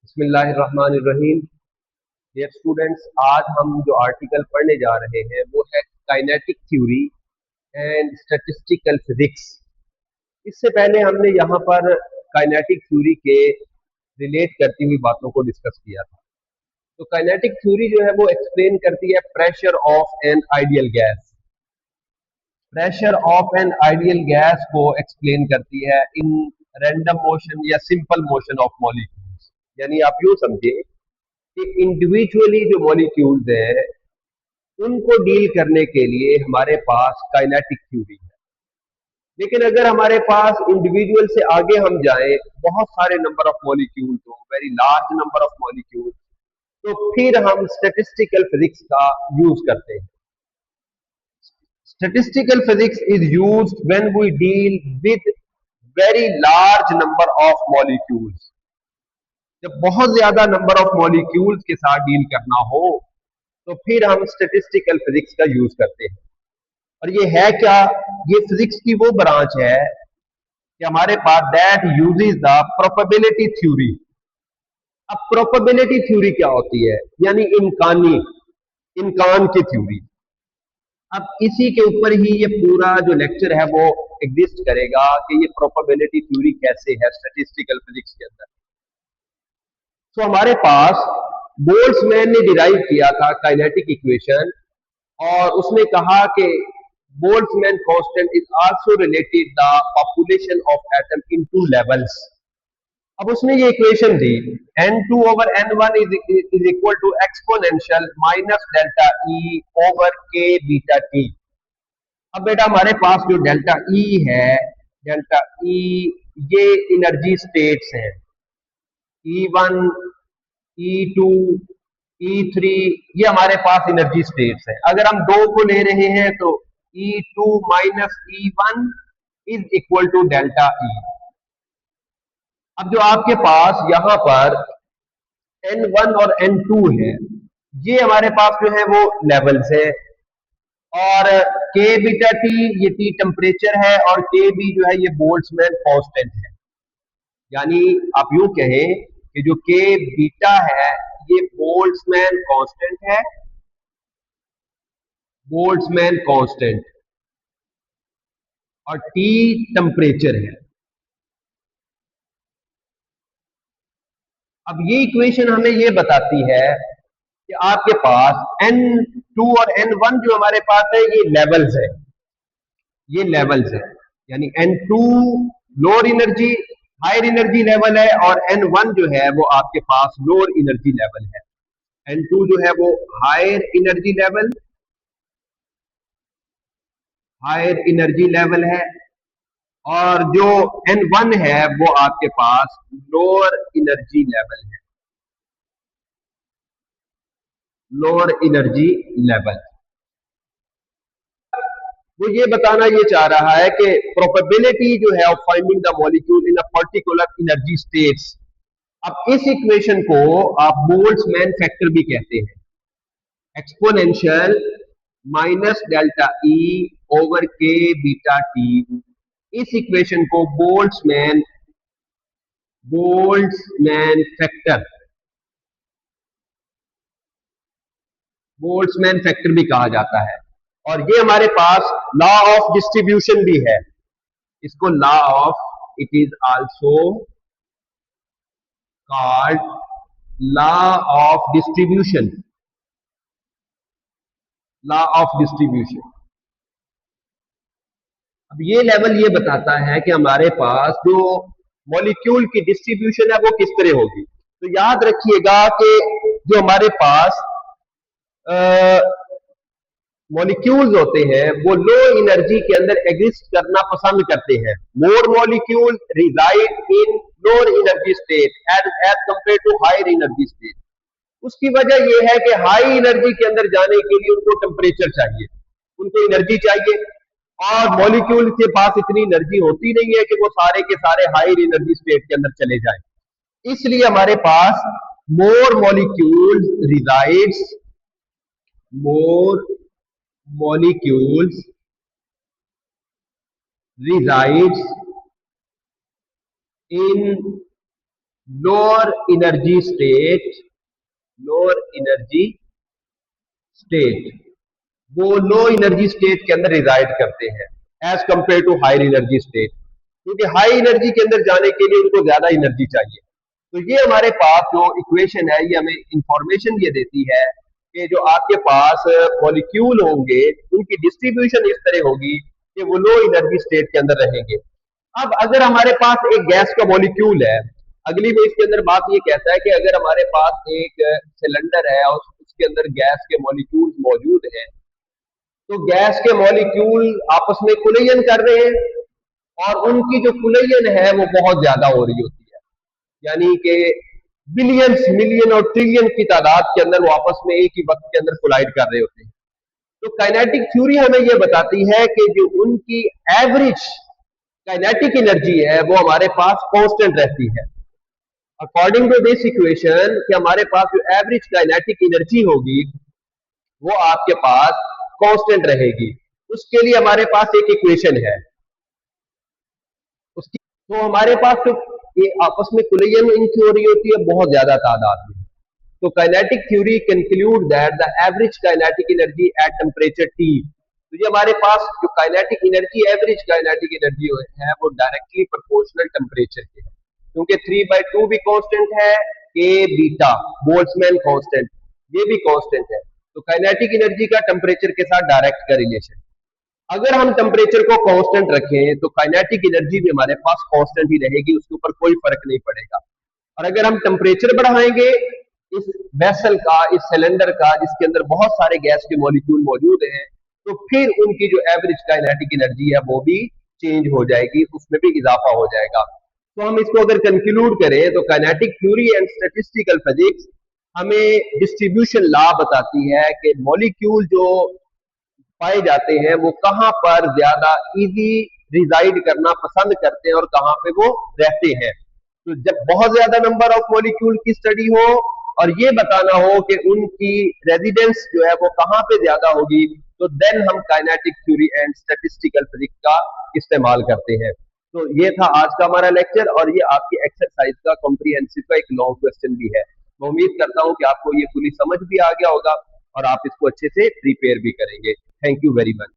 बिस्मिल्लाहिर्रहमानिर्रहीम। Dear students, आज हम जो आर्टिकल पढ़ने जा रहे हैं वो है kinetic theory and statistical physics. इससे पहले हमने यहाँ पर काइनेटिक थ्योरी के रिलेट करती हुई बातों को डिस्कस किया था। तो काइनेटिक थ्योरी जो है वो एक्सप्लेन करती है pressure of an ideal gas. Pressure of an ideal gas को एक्सप्लेन करती है इन रैंडम मोशन या सिंपल मोशन ऑफ मॉलिक्यूल्स। यानी आप यूं समझे कि इंडिविजुअली जो मॉलिक्यूल्स हैं उनको डील करने के लिए हमारे पास काइनेटिक थ्योरी है। लेकिन अगर हमारे पास इंडिविजुअल से आगे हम जाएं, बहुत सारे नंबर ऑफ मॉलिक्यूल्स हो, very large number of molecules, तो फिर हम स्टैटिस्टिकल फिजिक्स का यूज करते हैं। Statistical physics is used when we deal with very large number of molecules. जब बहुत ज्यादा नंबर ऑफ मॉलिक्यूल्स के साथ डील करना हो तो फिर हम स्टैटिस्टिकल फिजिक्स का यूज करते हैं। और ये है क्या? ये फिजिक्स की वो ब्रांच है कि हमारे पास that uses the probability theory. अब प्रोबेबिलिटी थ्योरी क्या होती है? यानी इम्कान की थ्योरी। अब इसी के ऊपर ही ये पूरा जो लेक्चर है वो एग्जिस्ट करेगा कि ये प्रोबेबिलिटी थ्योरी कैसे है स्टैटिस्टिकल फिजिक्स के अंदर। तो हमारे पास बोल्ट्जमैन ने डिराइव किया था काइनेटिक इक्वेशन, और उसने कहा कि Boltzmann constant is also related the population of atom in two levels. अब उसने ये इक्वेशन दी, n2 over n1 is equal to exponential minus delta E over k beta T. अब बेटा हमारे पास जो डेल्टा ई है, डेल्टा ई, ये एनर्जी स्टेट्स हैं, E1, E2, E3, ये हमारे पास एनर्जी स्टेट्स है। अगर हम दो को ले रहे हैं तो E2 minus E1 is equal to delta E. अब जो आपके पास यहां पर N1 और N2 है, ये हमारे पास जो है वो लेवल्स है, और के बीटा टी, ये टी टेम्परेचर है, और के बी जो है ये बोल्ट्जमैन कांस्टेंट है। यानी आप यूं कहें कि जो के बीटा है ये बोल्ट्जमैन कांस्टेंट है, बोल्ट्जमैन कांस्टेंट, और टी टेम्परेचर है। अब ये इक्वेशन हमें ये बताती है कि आपके पास N2 और N1 जो हमारे पास है ये लेवल्स है, ये लेवल्स है। यानी N2 lower energy, higher energy level है, और N1 जो है वो आपके पास लोअर एनर्जी लेवल है। N2 जो है वो हायर एनर्जी लेवल है, और जो N1 है वो आपके पास लोअर एनर्जी लेवल है, लोअर एनर्जी लेवल। वो ये बताना ये चाह रहा है कि प्रोबेबिलिटी जो है of finding the molecule in a particular energy states. अब इस इक्वेशन को आप बोल्ट्जमैन फैक्टर भी कहते हैं, exponential minus delta E over k beta T. इस इक्वेशन को बोल्ट्जमैन फैक्टर बोल्ट्जमैन फैक्टर भी कहा जाता है। और ये हमारे पास लॉ ऑफ डिस्ट्रीब्यूशन भी है, इसको law of, it is also called law of distribution, law of distribution. अब ये लेवल ये बताता है कि हमारे पास जो मॉलिक्यूल की डिस्ट्रीब्यूशन है वो किस तरह होगी। तो याद रखिएगा कि जो हमारे पास मॉलिक्यूल्स होते हैं वो लो एनर्जी के अंदर एग्जिस्ट करना पसंद करते हैं। More molecule reside in lower energy state as compare to higher energy state. उसकी वजह यह है कि हाई एनर्जी के अंदर जाने के लिए उनको टेम्परेचर चाहिए, उनको एनर्जी चाहिए, और मॉलिक्यूल के पास इतनी एनर्जी होती नहीं है कि वो सारे के सारे हाई एनर्जी स्टेट के अंदर चले जाएं। इसलिए हमारे पास more molecules resides more molecules resides in lower energy state, lower energy state, वो लो एनर्जी स्टेट के अंदर रिजाइड करते हैं as compare to higher energy state, क्योंकि हाई एनर्जी के अंदर जाने के लिए उनको ज्यादा एनर्जी चाहिए। तो ये हमारे पास जो इक्वेशन है ये हमें इंफॉर्मेशन ये देती है कि जो आपके पास मॉलिक्यूल होंगे उनकी डिस्ट्रीब्यूशन इस तरह होगी कि वो लो एनर्जी स्टेट के अंदर रहेंगे। अब अगर हमारे पास एक गैस का मॉलिक्यूल है, अगली में इसके अंदर बात ये कहता है कि अगर हमारे पास एक सिलेंडर है और उसके अंदर गैस के मॉलिक्यूल मौजूद हैं, तो गैस के मॉलिक्यूल आपस में कुलयन कर रहे हैं और उनकी जो कुलयन है वो बहुत ज्यादा हो रही होती है, यानी कि बिलियंस मिलियन और ट्रिलियन की तादाद के अंदर वो आपस में एक ही वक्त के अंदर कोलाइड कर रहे होते हैं। तो काइनेटिक थ्योरी हमें यह बताती है कि जो उनकी एवरेज काइनेटिक एनर्जी है वो हमारे पास कांस्टेंट रहती है। अकॉर्डिंग टू दिस इक्वेशन कि हमारे पास जो एवरेज काइनेटिक एनर्जी होगी वो आपके पास कांस्टेंट रहेगी। उसके लिए हमारे पास एक इक्वेशन है उसकी, तो हमारे पास जो ये आपस में कुलयन इनकी हो रही होती है बहुत ज्यादा तादाद में। तो kinetic theory conclude that the average kinetic energy at temperature T, तो ये हमारे पास जो kinetic energy average kinetic energy है वो डायरेक्टली प्रोपोर्शनल टेम्परेचर के है, क्योंकि 3/2 भी कांस्टेंट है, के बीटा बोल्ट्जमैन कांस्टेंट ये भी कांस्टेंट है। तो काइनेटिक एनर्जी का टेम्परेचर के साथ डायरेक्ट का रिलेशन, अगर हम टेम्परेचर को कांस्टेंट रखें तो काइनेटिक एनर्जी भी हमारे पास कांस्टेंट ही रहेगी, उसके ऊपर कोई फर्क नहीं पड़ेगा। और अगर हम टेम्परेचर बढ़ाएंगे इस वेसल का, इस सिलेंडर का जिसके अंदर बहुत सारे गैस के मॉलिक्यूल मौजूद हैं, तो फिर उनकी जो एवरेज काइनेटिक एनर्जी है वो भी चेंज हो जाएगी, उसमें भी इजाफा हो जाएगा। तो हम इसको अगर कंक्लूड करें तो kinetic theory and statistical physics हमें डिस्ट्रीब्यूशन लॉ बताती है कि मॉलिक्यूल जो पाए जाते हैं वो कहाँ पर ज्यादा इजी रिजाइड करना पसंद करते हैं और कहाँ पे वो रहते हैं। तो जब बहुत ज्यादा नंबर ऑफ मॉलिक्यूल की स्टडी हो और ये बताना हो कि उनकी रेजिडेंस जो है वो कहाँ पे ज्यादा होगी, तो देन हम kinetic theory and statistical physics का इस्तेमाल करते हैं। तो ये था आज का हमारा लेक्चर और ये आपकी एक्सरसाइज का कॉम्प्रिहेंसिव का एक लॉन्ग क्वेश्चन भी है। मैं उम्मीद करता हूँ कि आपको ये पूरी समझ भी आ गया होगा और आप इसको अच्छे से प्रिपेयर भी करेंगे। Thank you very much.